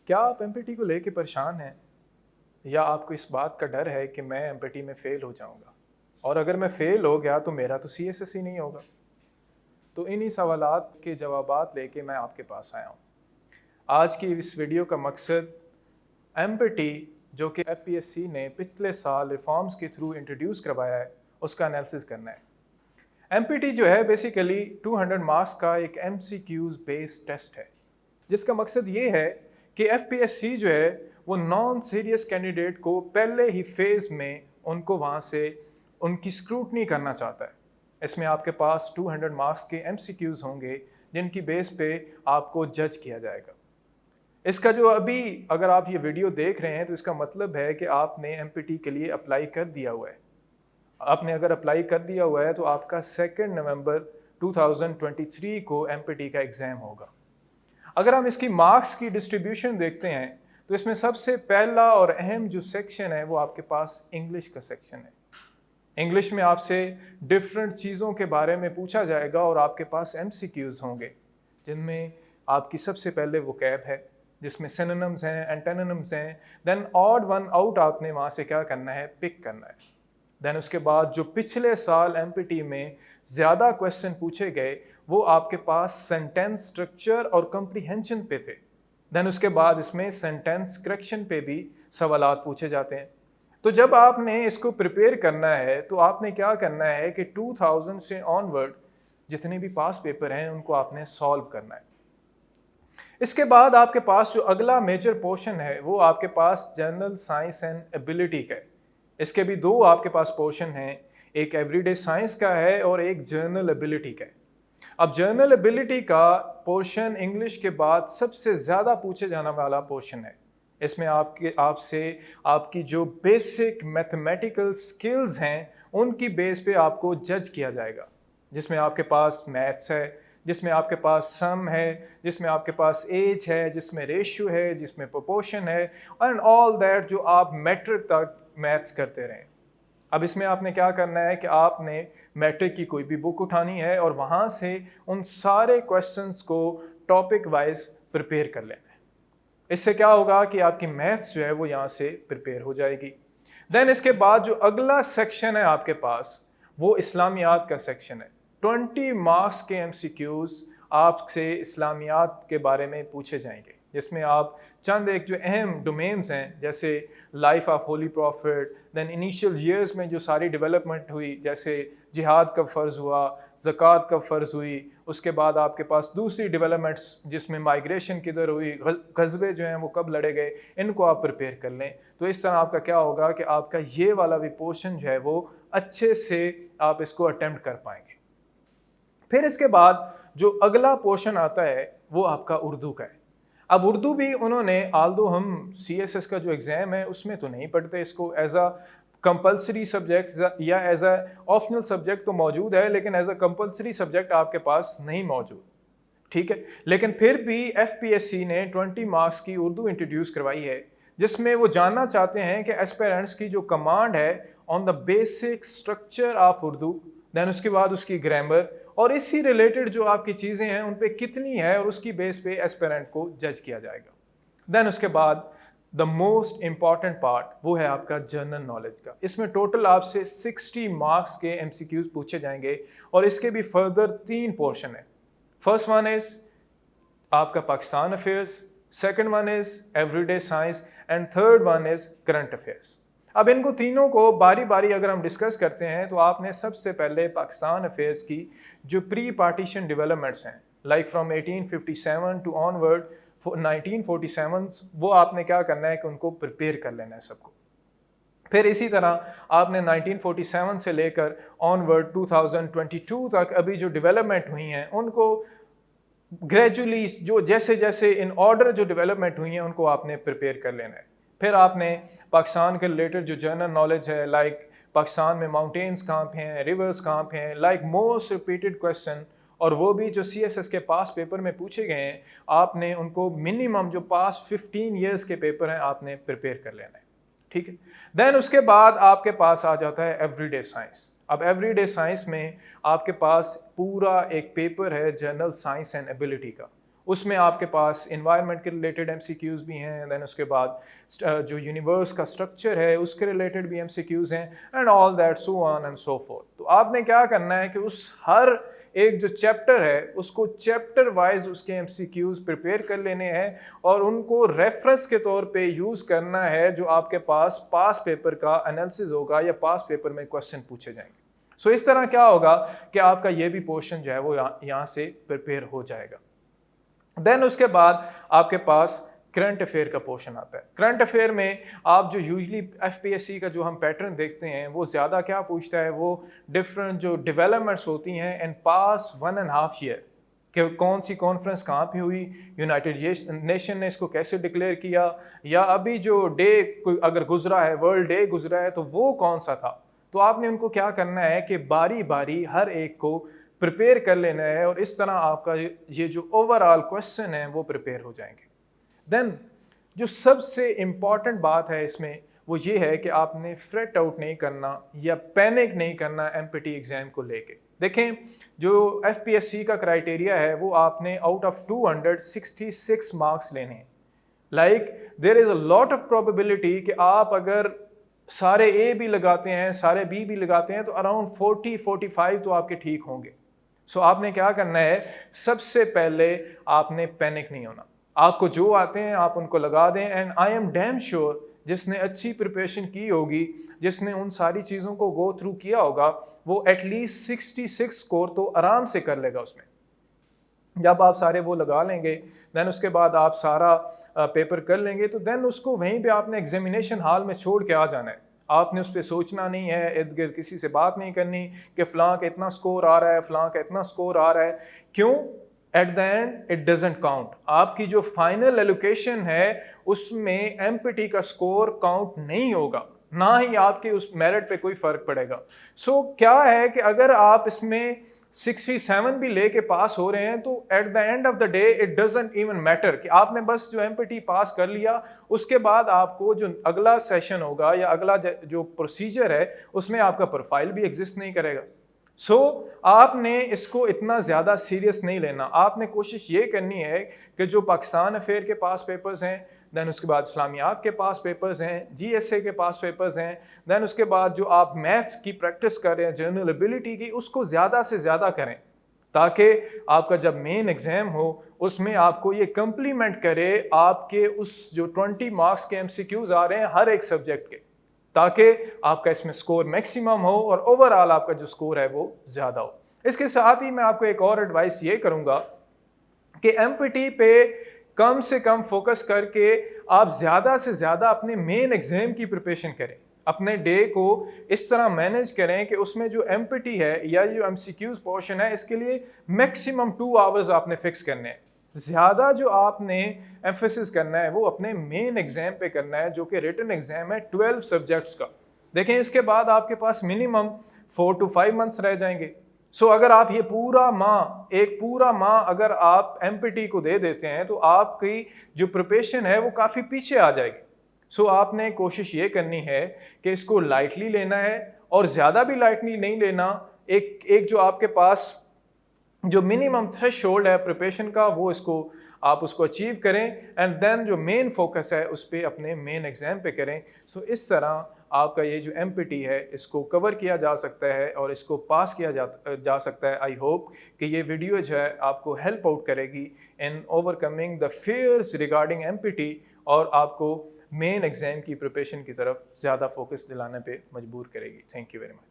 क्या आप एमपीटी को लेके परेशान हैं या आपको इस बात का डर है कि मैं एमपीटी में फ़ेल हो जाऊंगा और अगर मैं फ़ेल हो गया तो मेरा तो सीएसएस ही नहीं होगा। तो इन्हीं सवालात के जवाबात लेके मैं आपके पास आया हूँ। आज की इस वीडियो का मकसद एमपीटी जो कि एफपीएससी ने पिछले साल रिफॉर्म्स के थ्रू इंट्रोड्यूस करवाया है उसका एनालिसिस करना है। एमपीटी जो है बेसिकली 200 मार्क्स का एक एमसीक्यूज बेस्ड टेस्ट है जिसका मकसद ये है कि एफपीएससी जो है वो नॉन सीरियस कैंडिडेट को पहले ही फेज में उनको वहाँ से उनकी स्क्रूटनी करना चाहता है। इसमें आपके पास 200 मार्क्स के एमसीक्यूज होंगे जिनकी बेस पे आपको जज किया जाएगा। इसका जो अभी अगर आप ये वीडियो देख रहे हैं तो इसका मतलब है कि आपने एमपीटी के लिए अप्लाई कर दिया हुआ है। आपने अगर अप्लाई कर दिया हुआ है तो आपका 2 नवंबर 2023 को एमपीटी का एग्ज़ाम होगा। अगर हम इसकी मार्क्स की डिस्ट्रीब्यूशन देखते हैं तो इसमें सबसे पहला और अहम जो सेक्शन है वो आपके पास इंग्लिश का सेक्शन है। इंग्लिश में आपसे डिफरेंट चीज़ों के बारे में पूछा जाएगा और आपके पास एमसीक्यूज होंगे जिनमें आपकी सबसे पहले वोकैब है जिसमें सिनोनिम्स हैं, एंटोनिम्स हैं। देन ऑड वन आउट आपने वहाँ से क्या करना है, पिक करना है। देन उसके बाद जो पिछले साल एमपीटी में ज़्यादा क्वेश्चन पूछे गए वो आपके पास सेंटेंस स्ट्रक्चर और कॉम्प्रिहेंशन पे थे। देन उसके बाद इसमें सेंटेंस करेक्शन पे भी सवालात पूछे जाते हैं। तो जब आपने इसको प्रिपेयर करना है तो आपने क्या करना है कि 2000 से ऑनवर्ड जितने भी पास पेपर हैं उनको आपने सॉल्व करना है। इसके बाद आपके पास जो अगला मेजर पोर्शन है वो आपके पास जनरल साइंस एंड एबिलिटी का है। इसके भी दो आपके पास पोर्शन हैं, एक एवरीडे साइंस का है और एक जर्नल एबिलिटी का है। अब जर्नल एबिलिटी का पोर्शन इंग्लिश के बाद सबसे ज़्यादा पूछे जाने वाला पोर्शन है। इसमें आपसे आपकी जो बेसिक मैथमेटिकल स्किल्स हैं उनकी बेस पे आपको जज किया जाएगा, जिसमें आपके पास मैथ्स है, जिसमें आपके पास सम है, जिसमें आपके पास एज है, जिसमें रेशियो है, जिसमें प्रोपोर्शन है एंड ऑल दैट जो आप मैट्रिक तक मैथ्स करते रहें। अब इसमें आपने क्या करना है कि आपने मैट्रिक की कोई भी बुक उठानी है और वहाँ से उन सारे क्वेश्चंस को टॉपिक वाइज प्रिपेयर कर लेना है। इससे क्या होगा कि आपकी मैथ्स जो है वो यहाँ से प्रिपेयर हो जाएगी। देन इसके बाद जो अगला सेक्शन है आपके पास वो इस्लामियात का सेक्शन है। 20 मार्क्स के एमसीक्यूज आपसे इस्लामियात के बारे में पूछे जाएंगे जिसमें आप चंद एक जो अहम डोमेन्स हैं जैसे life of holy prophet, then initial years में जो सारी डेवलपमेंट हुई जैसे जिहाद कब फ़र्ज़ हुआ, ज़कात कब फ़र्ज़ हुई, उसके बाद आपके पास दूसरी डेवलपमेंट्स जिसमें माइग्रेशन किधर हुई, गज़वे जो हैं वो कब लड़े गए, इनको आप प्रिपेयर कर लें। तो इस तरह आपका क्या होगा कि आपका ये वाला भी पोर्शन जो है वो अच्छे से आप इसको अटेम्प्ट कर पाएंगे। फिर इसके बाद जो अगला पोर्शन आता है वो आपका उर्दू का है। अब उर्दू भी उन्होंने आल्दो हम सीएसएस का जो एग्ज़ाम है उसमें तो नहीं पढ़ते इसको एज अ कंपलसरी सब्जेक्ट या एज अ ऑप्शनल सब्जेक्ट तो मौजूद है, लेकिन एज अ कंपलसरी सब्जेक्ट आपके पास नहीं मौजूद। ठीक है, लेकिन फिर भी एफपीएससी ने 20 मार्क्स की उर्दू इंट्रोड्यूस करवाई है जिसमें वो जानना चाहते हैं कि एस्पिरेंट्स की जो कमांड है on the basic structure of Urdu, then उसके बाद उसकी ग्रामर और इससे रिलेटेड जो आपकी चीज़ें हैं उन पे कितनी है और उसकी बेस पे एस्पिरेंट को जज किया जाएगा। देन उसके बाद द मोस्ट इंपॉर्टेंट पार्ट वो है आपका जनरल नॉलेज का। इसमें टोटल आपसे 60 मार्क्स के एमसीक्यूज पूछे जाएंगे और इसके भी फर्दर 3 पोर्शन है। फर्स्ट वन इज आपका Pakistan affairs, second one is everyday science and third one is current affairs. अब इनको तीनों को बारी बारी अगर हम डिस्कस करते हैं तो आपने सबसे पहले पाकिस्तान अफेयर्स की जो प्री पार्टीशन डेवलपमेंट्स हैं लाइक फ्रॉम 1857 टू ऑनवर्ड 1947 वो आपने क्या करना है कि उनको प्रिपेयर कर लेना है सबको। फिर इसी तरह आपने 1947 से लेकर ऑनवर्ड 2022 तक अभी जो डेवलपमेंट हुई हैं उनको ग्रेजुअली जो जैसे जैसे इन ऑर्डर जो डेवलपमेंट हुई हैं उनको आपने प्रिपेयर कर लेना है। फिर आपने पाकिस्तान के रिलेटेड जो जनरल नॉलेज है लाइक पाकिस्तान में माउंटेन्स कहाँ पे हैं, रिवर्स कहाँ पे हैं, लाइक मोस्ट रिपीटेड क्वेश्चन और वो भी जो सीएसएस के पास पेपर में पूछे गए हैं आपने उनको मिनिमम जो पास 15 ईयर्स के पेपर हैं आपने प्रिपेयर कर लेना है। ठीक है, देन उसके बाद आपके पास आ जाता है एवरीडे साइंस। अब एवरीडे साइंस में आपके पास पूरा एक पेपर है जनरल साइंस एंड एबिलिटी का उसमें आपके पास इन्वायरमेंट के रिलेटेड MCQs भी हैं, दैन उसके बाद जो यूनिवर्स का स्ट्रक्चर है उसके रिलेटेड भी MCQs हैं, and all that so on and so fourth. तो आपने क्या करना है कि उस हर एक जो चैप्टर है उसको चैप्टर वाइज उसके MCQs प्रिपेयर कर लेने हैं और उनको रेफरेंस के तौर पे यूज़ करना है जो आपके पास पास पेपर का एनालिसिस होगा या पास पेपर में क्वेश्चन पूछे जाएंगे। सो इस तरह क्या होगा कि आपका ये भी पोर्शन जो है वो यहाँ से प्रिपेयर हो जाएगा। देन उसके बाद आपके पास करंट अफेयर का पोर्शन आता है। करंट अफेयर में आप जो यूजली FPSC का जो हम पैटर्न देखते हैं वो ज़्यादा क्या पूछता है, वो डिफरेंट जो डेवलपमेंट्स होती हैं इन पास 1.5 ईयर कि कौन सी कॉन्फ्रेंस कहाँ पे हुई, यूनाइटेड नेशन ने इसको कैसे डिक्लेयर किया, या अभी जो डे अगर गुजरा है, वर्ल्ड डे गुजरा है, तो वो कौन सा था। तो आपने उनको क्या करना है कि बारी बारी हर एक को प्रिपेयर कर लेना है और इस तरह आपका ये जो ओवरऑल क्वेश्चन है वो प्रिपेयर हो जाएंगे। देन जो सबसे इम्पॉर्टेंट बात है इसमें वो ये है कि आपने फ्रेट आउट नहीं करना या पैनिक नहीं करना MPT एग्ज़ाम को लेके। देखें जो FPSC का क्राइटेरिया है वो आपने आउट ऑफ 266 मार्क्स लेने हैं। Like there is a lot of probability कि आप अगर सारे A भी लगाते हैं, सारे B भी लगाते हैं, तो अराउंड 40-45 तो आपके ठीक होंगे। सो आपने क्या करना है, सबसे पहले आपने पैनिक नहीं होना। आपको जो आते हैं आप उनको लगा दें, and I am damn sure जिसने अच्छी प्रिपरेशन की होगी, जिसने उन सारी चीज़ों को गो थ्रू किया होगा, वो एटलीस्ट 66 स्कोर तो आराम से कर लेगा उसमें। जब आप सारे वो लगा लेंगे, देन उसके बाद आप सारा पेपर कर लेंगे, तो देन उसको वहीं पे आपने एग्जामिनेशन हॉल में छोड़ के आ जाना है। आपने उस पर सोचना नहीं है, इर्द गिर्द किसी से बात नहीं करनी कि फ़लाँ का इतना स्कोर आ रहा है, फ़लाँ का इतना स्कोर आ रहा है। क्यों? At the end it doesn't count. आपकी जो फाइनल एलोकेशन है उसमें MPT का स्कोर काउंट नहीं होगा, ना ही आपके उस मेरिट पे कोई फ़र्क पड़ेगा। सो क्या है कि अगर आप इसमें 67 भी लेके पास हो रहे हैं तो at the end of the day it doesn't even matter कि आपने बस जो MPT पास कर लिया, उसके बाद आपको जो अगला सेशन होगा या अगला जो प्रोसीजर है उसमें आपका प्रोफाइल भी एग्जिस्ट नहीं करेगा। सो आपने इसको इतना ज़्यादा सीरियस नहीं लेना। आपने कोशिश ये करनी है कि जो पाकिस्तान अफेयर के पास पेपर्स हैं, दैन उसके बाद इस्लामियात के पास पेपर्स हैं, GSA के पास पेपर्स हैं, दैन उसके बाद जो आप मैथ्स की प्रैक्टिस कर रहे हैं, जनरल एबिलिटी की, उसको ज़्यादा से ज़्यादा करें ताकि आपका जब मेन एग्ज़ाम हो उसमें आपको ये कम्प्लीमेंट करे आपके उस जो 20 मार्क्स के MCQs आ रहे हैं हर एक सब्जेक्ट के, ताकि आपका इसमें स्कोर मैक्सिमम हो और ओवरऑल आपका जो स्कोर है वो ज़्यादा हो। इसके साथ ही मैं आपको एक और एडवाइस ये करूँगा कि MPT पे कम से कम फोकस करके आप ज़्यादा से ज़्यादा अपने मेन एग्ज़ाम की प्रिपरेशन करें। अपने डे को इस तरह मैनेज करें कि उसमें जो MPT है या जो MCQs पोर्शन है इसके लिए मैक्सिमम 2 आवर्स आपने फिक्स करने हैं। ज़्यादा जो आपने एम्फेसिस करना है वो अपने मेन एग्ज़ाम पे करना है जो कि रिटन एग्ज़ाम है 12 सब्जेक्ट्स का। देखें इसके बाद आपके पास मिनिमम 4 to 5 मंथ्स रह जाएंगे। सो अगर आप ये एक पूरा माह अगर आप MPT को दे देते हैं तो आपकी जो प्रिपरेशन है वो काफ़ी पीछे आ जाएगी। सो आपने कोशिश ये करनी है कि इसको लाइटली लेना है और ज़्यादा भी लाइटली नहीं लेना। एक जो आपके पास जो मिनिमम थ्रेशोल्ड है प्रिपरेशन का वो आप उसको अचीव करें, एंड देन जो मेन फोकस है उस पर अपने मेन एग्ज़ाम पे करें। सो इस तरह आपका ये जो MPT है इसको कवर किया जा सकता है और इसको पास किया जा सकता है। आई होप कि ये वीडियो जो है आपको हेल्प आउट करेगी in overcoming the fears regarding MPT और आपको मेन एग्ज़ाम की प्रिपरेशन की तरफ ज़्यादा फोकस दिलाने पे मजबूर करेगी। Thank you very much.